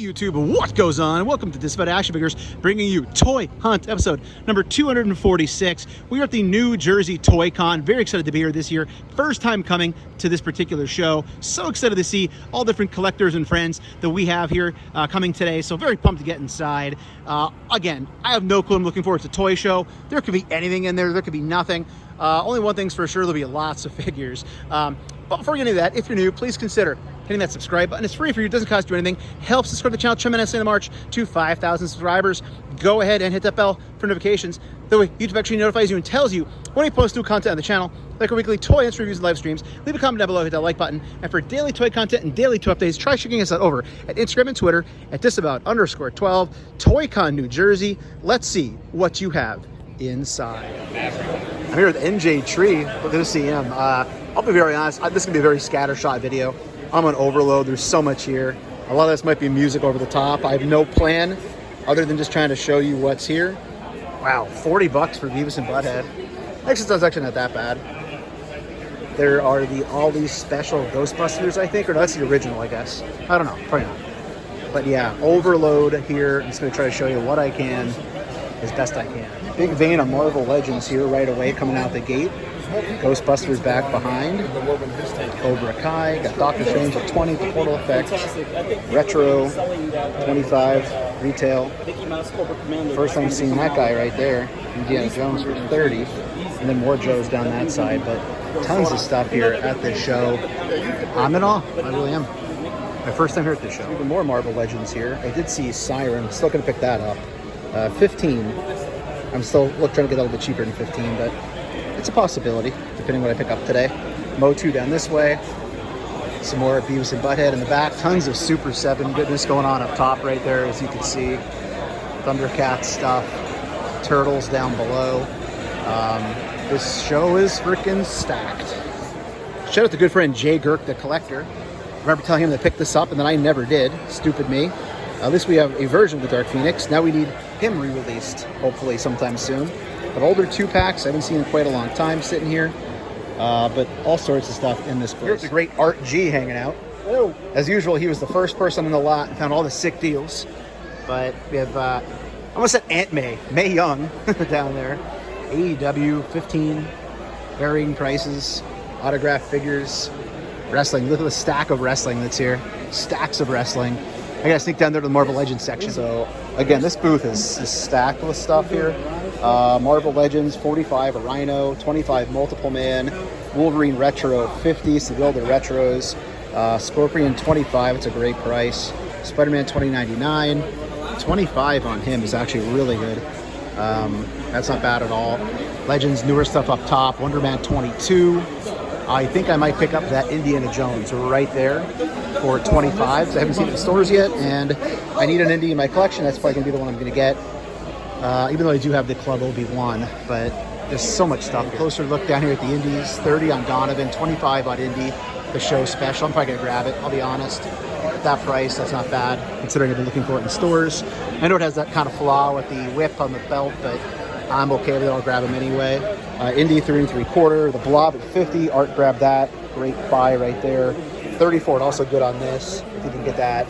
YouTube, what goes on? Welcome to Disavowed Action Figures, bringing you Toy Hunt episode number 246. We are at the New Jersey Toy Con. Very excited to be here this year. First time coming to this particular show. So excited to see all different collectors and friends that we have here coming today. So very pumped to get inside. Again, I have no clue. I'm looking forward to Toy Show. There could be anything in there. There could be nothing. Only one thing's for sure, there'll be lots of figures. But before we get into that, if you're new, please consider hitting that subscribe button. It's free for you, it doesn't cost you anything. Helps us grow the channel tremendously in the march to 5,000 subscribers. Go ahead and hit that bell for notifications. That way, YouTube actually notifies you and tells you when we post new content on the channel, like our weekly toy hunts, reviews, and live streams. Leave a comment down below, hit that like button. And for daily toy content and daily toy updates, try checking us out over at Instagram and Twitter at Disavowed_12, TOYCONJ, New Jersey. Let's see what you have inside. I'm here with NJ Tree. We're going to see him. I'll be very honest, this is going to be a very scattershot video. I'm on overload. There's so much here. A lot of this might be music over the top. I have no plan other than just trying to show you what's here. Wow, 40 bucks for Beavis and Butthead. Actually, it's actually not that bad. There are all these special Ghostbusters, I think, or no, that's the original, I guess. I don't know, probably not. But yeah, overload here. I'm just going to try to show you what I can as best I can. Big vein of Marvel Legends here right away coming out the gate. Ghostbusters back behind. Cobra Kai. Got Doctor Strange at 20 for Portal Effect. Retro 25 retail. First time seeing that guy right there. Indiana Jones for 30. And then more Joes down that side. But tons of stuff here at this show. I'm in awe. I really am. My first time here at this show. Even more Marvel Legends here. I did see Siren. I'm still going to pick that up. 15. I'm still trying to get a little bit cheaper than 15, but it's a possibility, depending on what I pick up today. MOTU down this way. Some more Beavis and Butthead in the back. Tons of Super 7 goodness going on up top right there, as you can see. Thundercats stuff. Turtles down below. This show is freaking stacked. Shout out to good friend Jay Girk, the collector. I remember telling him to pick this up, and then I never did. Stupid me. At least we have a version of the Dark Phoenix. Now we need him re-released, hopefully sometime soon. But older 2-packs, I haven't seen in quite a long time sitting here. But all sorts of stuff in this place. Here's the great Art G hanging out. Hello. As usual, he was the first person in the lot and found all the sick deals. But we have, I almost said Aunt Mae Young down there. AEW, 15, varying prices, autographed figures, wrestling. Look at the stack of wrestling that's here. Stacks of wrestling. I gotta sneak down there to the Marvel Legends section. So again, this booth is stacked with stuff here. Marvel Legends, 45, a Rhino, 25, Multiple Man, Wolverine Retro, 50, so the older retros. Scorpion, 25, it's a great price. Spider-Man, $20.99. 25 on him is actually really good. That's not bad at all. Legends, newer stuff up top. Wonder Man, 22. I think I might pick up that Indiana Jones right there for 25. I haven't seen it in stores yet, and I need an Indy in my collection. That's probably going to be the one I'm going to get. Even though I do have the Club Obi-Wan, but there's so much stuff. Closer look down here at the Indies. 30 on Donovan, 25 on Indy, the show special. I'm probably going to grab it, I'll be honest. At that price, that's not bad, considering I've been looking for it in stores. I know it has that kind of flaw with the whip on the belt, but I'm okay with it. I'll grab them anyway. Indy 3 3/4, the Blob at 50. Art grabbed that. Great buy right there. 34, also good on this, if you can get that.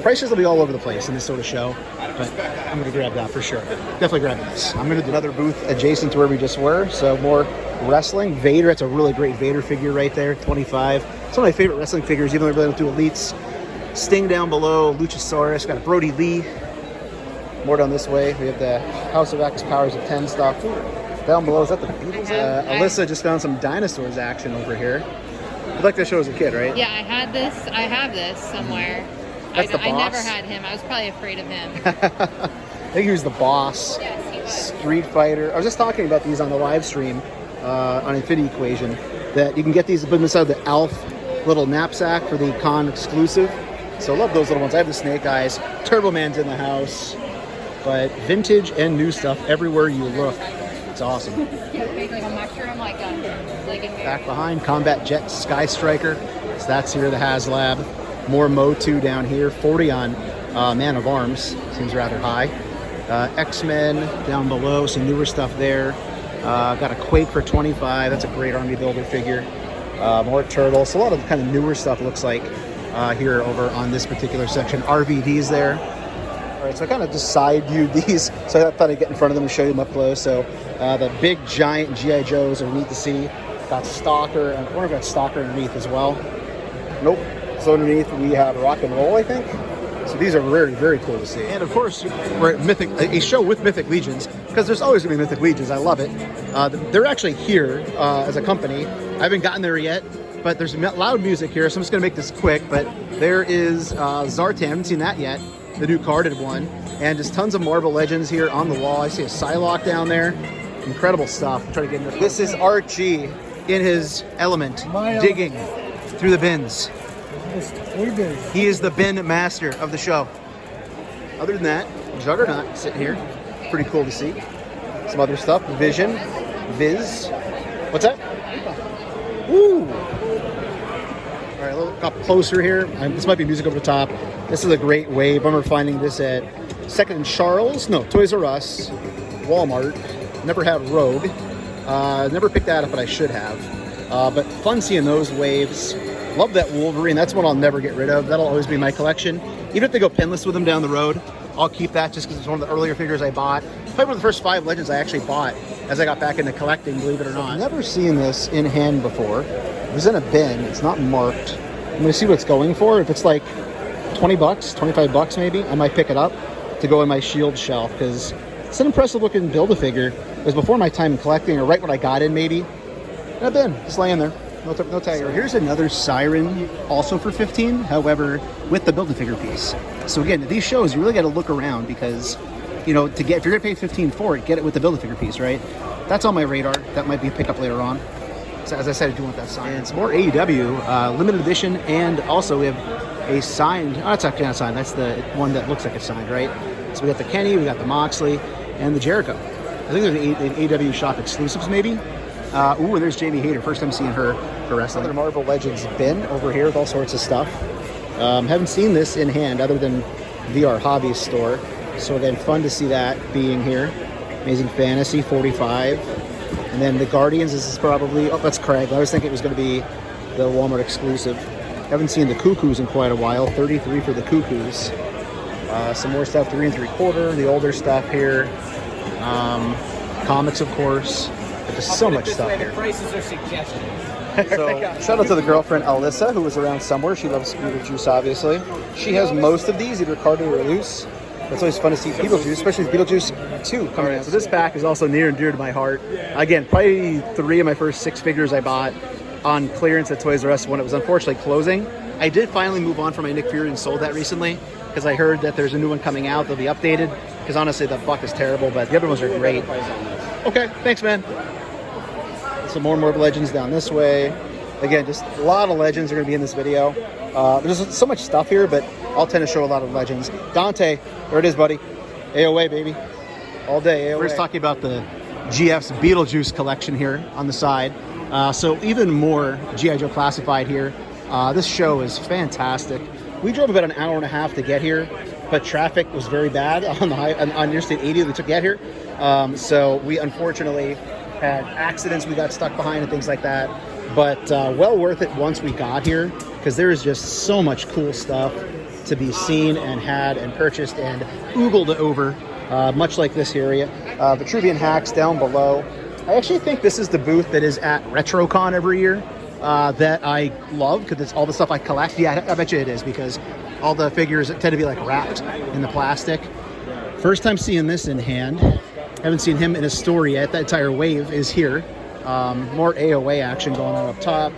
Prices will be all over the place in this sort of show, but I'm going to grab that for sure. Definitely grabbing this. I'm going to do another booth adjacent to where we just were, so more wrestling. Vader, it's a really great Vader figure right there, 25. It's one of my favorite wrestling figures, even though I really don't do elites. Sting down below, Luchasaurus, got a Brody Lee. More down this way, we have the House of X Powers of 10 stuff. Down below, is that the Beatles? Alyssa just found some dinosaurs action over here. You liked that show as a kid, right? Yeah, I have this somewhere. That's the boss. I never had him. I was probably afraid of him. I think he was the boss. Yes, he was. Street Fighter. I was just talking about these on the live stream on Infinity Equation, that you can get these, put them inside the Alf little knapsack for the con exclusive. So I love those little ones. I have the Snake Eyes. Turbo Man's in the house. But vintage and new stuff everywhere you look. It's awesome. Yeah, like a mushroom, like back behind, Combat Jet Sky Striker. So that's here, the HasLab. More MOTU down here. 40 on Man of Arms. Seems rather high. X-Men down below. Some newer stuff there. Got a Quake for 25. That's a great Army Builder figure. More Turtles. So a lot of kind of newer stuff, looks like. here over on this particular section. RVD's there. All right, so I kind of just side viewed these, so I thought I'd get in front of them and show them up close. So the big giant G.I. Joes are neat to see. Got Stalker, and I wonder if got Stalker underneath as well. Nope. So underneath we have Rock and Roll, I think. So these are very, very cool to see. And of course, we're at Mythic, a show with Mythic Legions, because there's always going to be Mythic Legions. I love it. They're actually here as a company. I haven't gotten there yet, but there's loud music here, so I'm just going to make this quick. But there is Zartan. I haven't seen that yet, the new carded one. And just tons of Marvel Legends here on the wall. I see a Psylocke down there. Incredible stuff. Try to get into this. Is Art G in his element, digging through the bins. He is the bin master of the show. Other than that, Juggernaut sitting here. Pretty cool to see. Some other stuff. Vision. Viz. What's that? Woo! All right, a little up closer here. This might be music over the top. This is a great wave. I remember finding this at Second and Charles. No, Toys R Us. Walmart. Never had Rogue. Never picked that up, but I should have. But fun seeing those waves. Love that Wolverine. That's one I'll never get rid of. That'll always be my collection. Even if they go pinless with them down the road, I'll keep that just because it's one of the earlier figures I bought. Probably one of the first 5 Legends I actually bought as I got back into collecting, believe it or not. I've never seen this in hand before. It was in a bin. It's not marked. I'm going to see what it's going for. If it's like 20 bucks, 25 bucks maybe, I might pick it up to go in my Shield shelf because it's an impressive looking Build-A-Figure. It was before my time in collecting, or right when I got in maybe. In a bin, just laying there. No tag. So here's another Siren, also for 15, however, with the Build-A-Figure piece. So again, these shows, you really got to look around because, you know, if you're going to pay 15 for it, get it with the Build-A-Figure piece, right? That's on my radar. That might be a pickup later on. So as I said, I do want that signed. And some more AEW, limited edition, and also we have a signed, oh, that's actually not signed, that's the one that looks like it's signed, right? So we got the Kenny, we got the Moxley, and the Jericho. I think they're the AEW shop exclusives, maybe. Ooh, and there's Jamie Hayter. First time seeing her for wrestling. Another Marvel Legends bin over here with all sorts of stuff. Haven't seen this in hand other than VR Hobbies store. So again, fun to see that being here. Amazing Fantasy 45. And then the Guardians, this is probably, oh, that's Craig. I was thinking it was going to be the Walmart exclusive. Haven't seen the Cuckoos in quite a while. 33 for the Cuckoos. Some more stuff, 3 3/4. The older stuff here. Comics, of course. There's so much stuff here. Prices are suggestions. So, shout out to the girlfriend Alyssa, who was around somewhere. She loves Beetlejuice, obviously. She has most of these, either carded or loose. It's always fun to see Beetlejuice, especially Beetlejuice 2 coming out. So this pack is also near and dear to my heart. Again, probably 3 of my first 6 figures I bought on clearance at Toys R Us when it was unfortunately closing. I did finally move on from my Nick Fury and sold that recently because I heard that there's a new one coming out. They'll be updated because honestly, the buck is terrible, but the other ones are great. Okay, thanks, man. Some more Marvel Legends down this way. Again, just a lot of Legends are going to be in this video. There's so much stuff here, but I'll tend to show a lot of Legends. Dante, there it is, buddy. AOA, baby. All day, AOA. We're just talking about the GF's Beetlejuice collection here on the side. So even more G.I. Joe Classified here. This show is fantastic. We drove about an hour and a half to get here, but traffic was very bad on Interstate 80 that we took to get here. So we unfortunately had accidents we got stuck behind and things like that, but well worth it once we got here because there is just so much cool stuff to be seen and had and purchased and oogled over, much like this area. Vitruvian Hacks down below. I actually think this is the booth that is at RetroCon every year that I love because it's all the stuff I collect. Yeah, I bet you it is because all the figures tend to be like wrapped in the plastic. First time seeing this in hand. Haven't seen him in a store yet. That entire wave is here. More AOA action going on up top.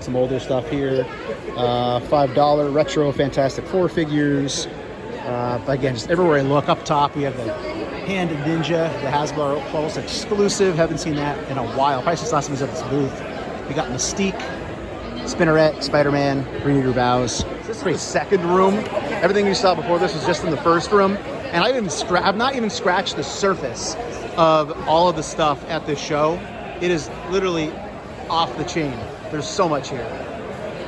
Some older stuff here. $5 retro Fantastic Four figures. Again, just everywhere I look. Up top, we have the Hand Ninja, the Hasbro Pulse exclusive. Haven't seen that in a while. Probably since last time I was at this booth. We got Mystique, Spinneret, Spider-Man, Renew Vows. This is a second room. Everything you saw before this was just in the first room. And I've not even scratched the surface of all of the stuff at this show. It is literally off the chain. There's so much here.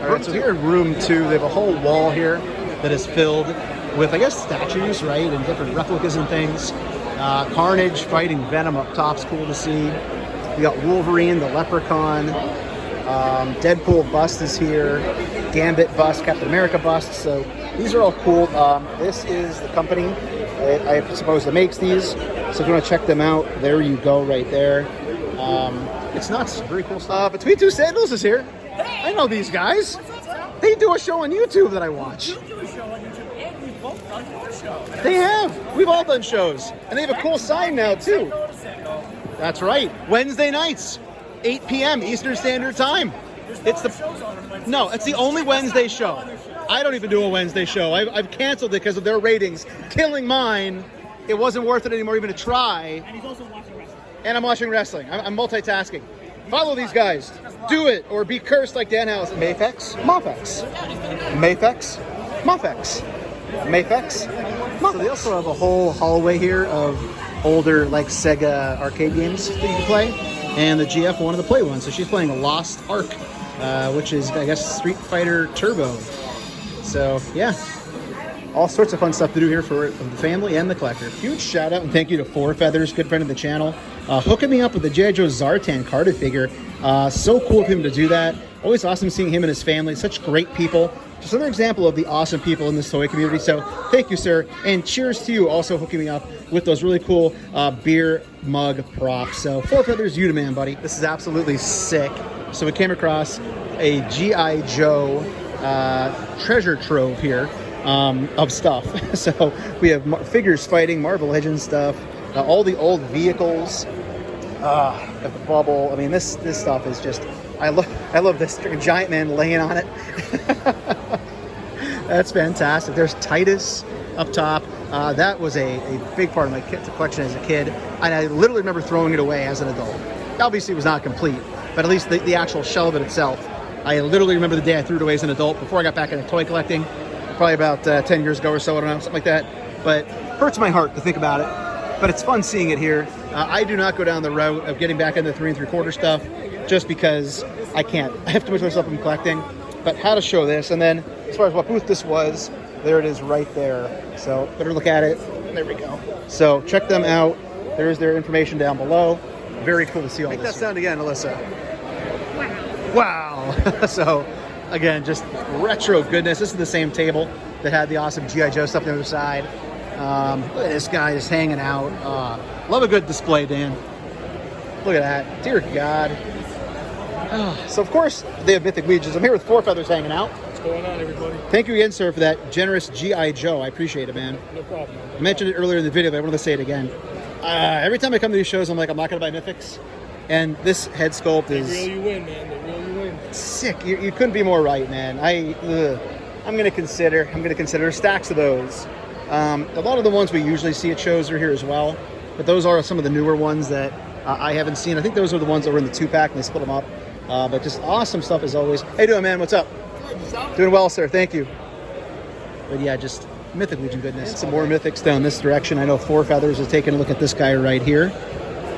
All right, so here in room 2, they have a whole wall here that is filled with, I guess, statues, right? And different replicas and things. Carnage fighting Venom up top's cool to see. We got Wolverine, the Leprechaun. Deadpool bust is here. Gambit bust, Captain America bust. So these are all cool. This is the company, I suppose, that makes these. So if you want to check them out, there you go right there. It's nuts. Very cool stuff. Between Two Sandals is here. I know these guys. They do a show on YouTube that I watch. You do a show on YouTube, and we've both done your show. They have. We've all done shows. And they have a cool sign now, too. That's right. Wednesday nights, 8 p.m. Eastern Standard Time. It's the shows on Wednesday. No, it's the only Wednesday show. I don't even do a Wednesday show. I've canceled it because of their ratings. Killing mine. It wasn't worth it anymore even to try. And he's also watching wrestling. And I'm watching wrestling. I'm multitasking. Follow these guys. Do it or be cursed like Dan House. Mafex, Mofex. Mafex, Mofex. Mafex, Mofex. So they also have a whole hallway here of older like Sega arcade games that you can play. And the GF wanted to play one. So she's playing a Lost Ark, which is, I guess, Street Fighter Turbo. So, yeah. All sorts of fun stuff to do here for the family and the collector. Huge shout out and thank you to Four Feathers, good friend of the channel, hooking me up with the G.I. Joe Zartan carded figure. So cool of him to do that. Always awesome seeing him and his family. Such great people. Just another example of the awesome people in this toy community. So thank you, sir. And cheers to you also hooking me up with those really cool beer mug props. So Four Feathers, you the man, buddy. This is absolutely sick. So we came across a G.I. Joe treasure trove here. Of stuff. So we have figures fighting, Marvel Legends stuff, all the old vehicles, the bubble. I mean, this stuff is just, I love this giant man laying on it. That's fantastic. There's Titus up top. That was a big part of my collection as a kid, and I literally remember throwing it away as an adult. Obviously, it was not complete, but at least the actual shell of it itself. I literally remember the day I threw it away as an adult before I got back into toy collecting. Probably about 10 years ago or so, I don't know, something like that. But hurts my heart to think about it. But it's fun seeing it here. I do not go down the route of getting back into 3 3/4 stuff just because I can't. I have too much other stuff I'm collecting. But how to show this. And then as far as what booth this was, there it is right there. So better look at it. There we go. So check them out. There's their information down below. Very cool to see all this. Make that sound again, Alyssa. Wow. So again, just retro goodness. This is the same table that had the awesome G.I. Joe stuff on the other side. Look at this guy just hanging out. Love a good display, Dan. Look at that. Dear God. So, of course, they have Mythic Legions. I'm here with Four Feathers hanging out. What's going on, everybody? Thank you again, sir, for that generous G.I. Joe. I appreciate it, man. No problem. I mentioned it earlier in the video, but I wanted to say it again. Every time I come to these shows, I'm like, I'm not going to buy Mythics. And this head sculpt is... They reel you in, man. They reel you in. Sick. You couldn't be more right, man. I'm gonna consider stacks of those. A lot of the ones we usually see at shows are here as well, but those are some of the newer ones that I haven't seen. I think those are the ones that were in the 2-pack and they split them up. But just awesome stuff as always. How you doing, man? What's up? Doing well, sir. Thank you. But yeah, just Mythic Legion goodness. And some more Mythics down this direction. I know Four Feathers is taking a look at this guy right here.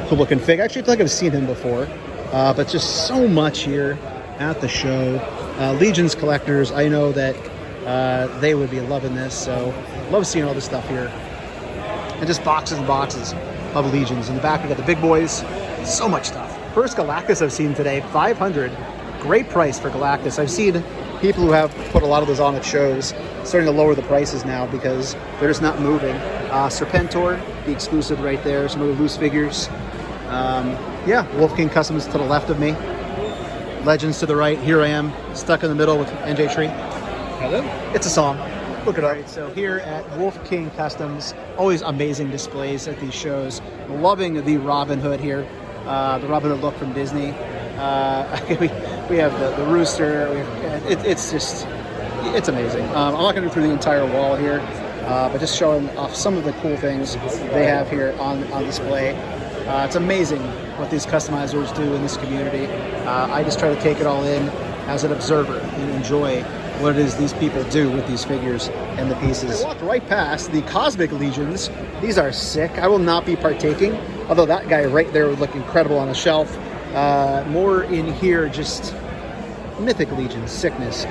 Cool looking fig. Actually, I feel like I've seen him before. But just so much here at the show. Legions collectors, I know that they would be loving this, so love seeing all this stuff here. And just boxes and boxes of Legions. In the back we got the big boys, so much stuff. First Galactus I've seen today, $500. Great price for Galactus. I've seen people who have put a lot of those on at shows starting to lower the prices now because they're just not moving. Serpentor, the exclusive right there, some other loose figures. Yeah, Wolf King Customs to the left of me. Legends to the right. Here I am, stuck in the middle with NJ Tree. Hello? It's a song. Look at it. So here at Wolf King Customs, always amazing displays at these shows. Loving the Robin Hood here. The Robin Hood look from Disney. We have the rooster. It's amazing. I'm not going to go through the entire wall here, but just showing off some of the cool things they have here on display. It's amazing what these customizers do in this community. I just try to take it all in as an observer and enjoy what it is these people do with these figures and the pieces. I walked right past the Cosmic Legions. These are sick. I will not be partaking, although that guy right there would look incredible on a shelf. More in here, just Mythic Legions, sickness.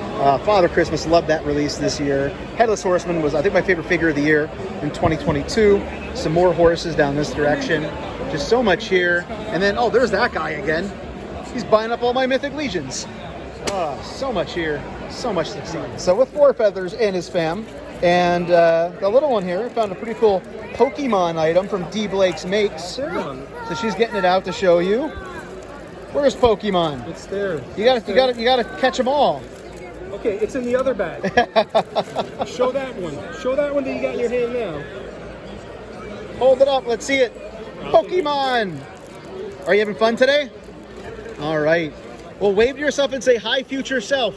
Father Christmas, loved that release this year. Headless Horseman was, I think, my favorite figure of the year in 2022. Some more horses down this direction. Just so much here. And then, oh, there's that guy again. He's buying up all my Mythic Legions. So much here. So much to see. So with Four Feathers and his fam, and the little one here found a pretty cool Pokemon item from D. Blake's Makes. So she's getting it out to show you. Where's Pokemon? It's there. You gotta catch them all. Okay, it's in the other bag. Show that one. Show that one that you got in your hand now. Hold it up. Let's see it. Pokemon. Are you having fun today? All right. Well, wave to yourself and say hi, future self.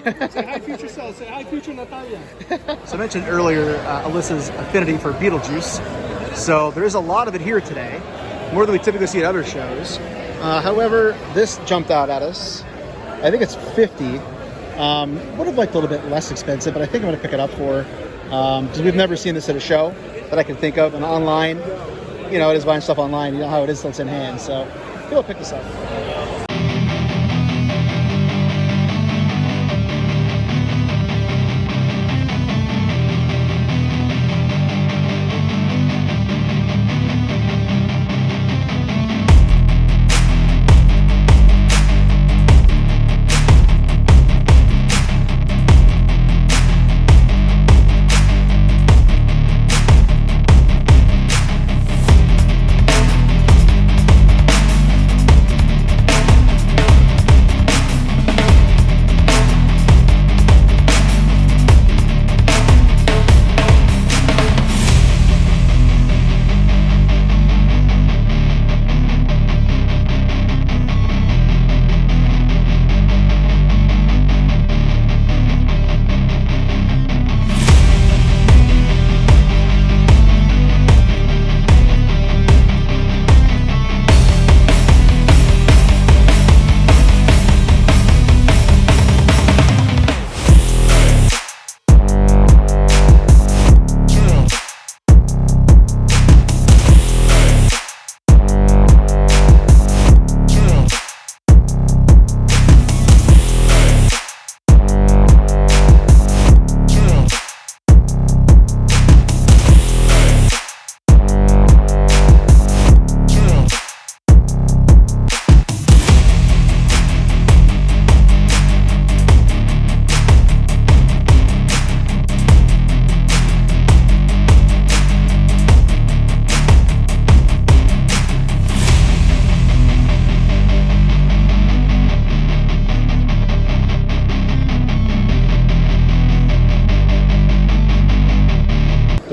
Say hi, future self. Say hi, future Natalia. So I mentioned earlier Alyssa's affinity for Beetlejuice. So there's a lot of it here today, more than we typically see at other shows. However, this jumped out at us. I think it's 50. Would have liked a little bit less expensive, but I think I'm going to pick it up for because we've never seen this at a show that I can think of. And online, you know, it is buying stuff online. You know how it is till it's in hand. So I think I'll pick this up.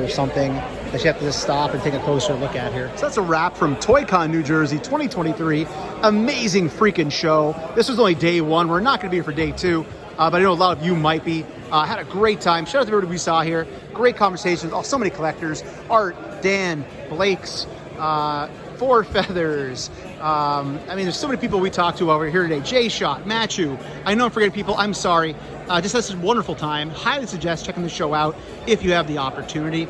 Something that you have to just stop and take a closer look at here. So that's a wrap from TOYCONJ New Jersey 2023. Amazing freaking show. This was only day one. We're not going to be here for day two, but I know a lot of you might be. Had a great time. Shout out to everybody we saw here. Great conversations. Oh, so many collectors. Art, Dan, Blake's, Four Feathers. I mean, there's so many people we talked to over here today. J-Shot, MOTU. I know I'm forgetting people. I'm sorry. Just had such a wonderful time. Highly suggest checking the show out if you have the opportunity.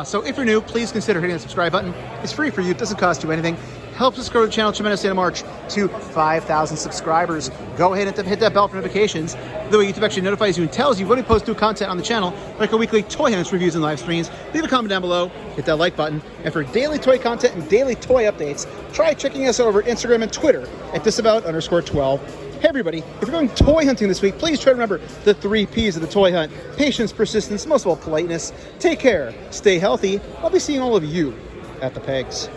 So if you're new, please consider hitting the subscribe button. It's free for you. It doesn't cost you anything. Helps us grow the channel tremendously in March to 5,000 subscribers. Go ahead and hit that bell for notifications. The way YouTube actually notifies you and tells you when we post new content on the channel, like our weekly toy hunts, reviews, and live streams. Leave a comment down below. Hit that like button. And for daily toy content and daily toy updates, try checking us over Instagram and Twitter at Disavowed_12. Hey everybody, if you're going toy hunting this week, please try to remember the 3 P's of the toy hunt. Patience, persistence, most of all politeness. Take care, stay healthy. I'll be seeing all of you at the pegs.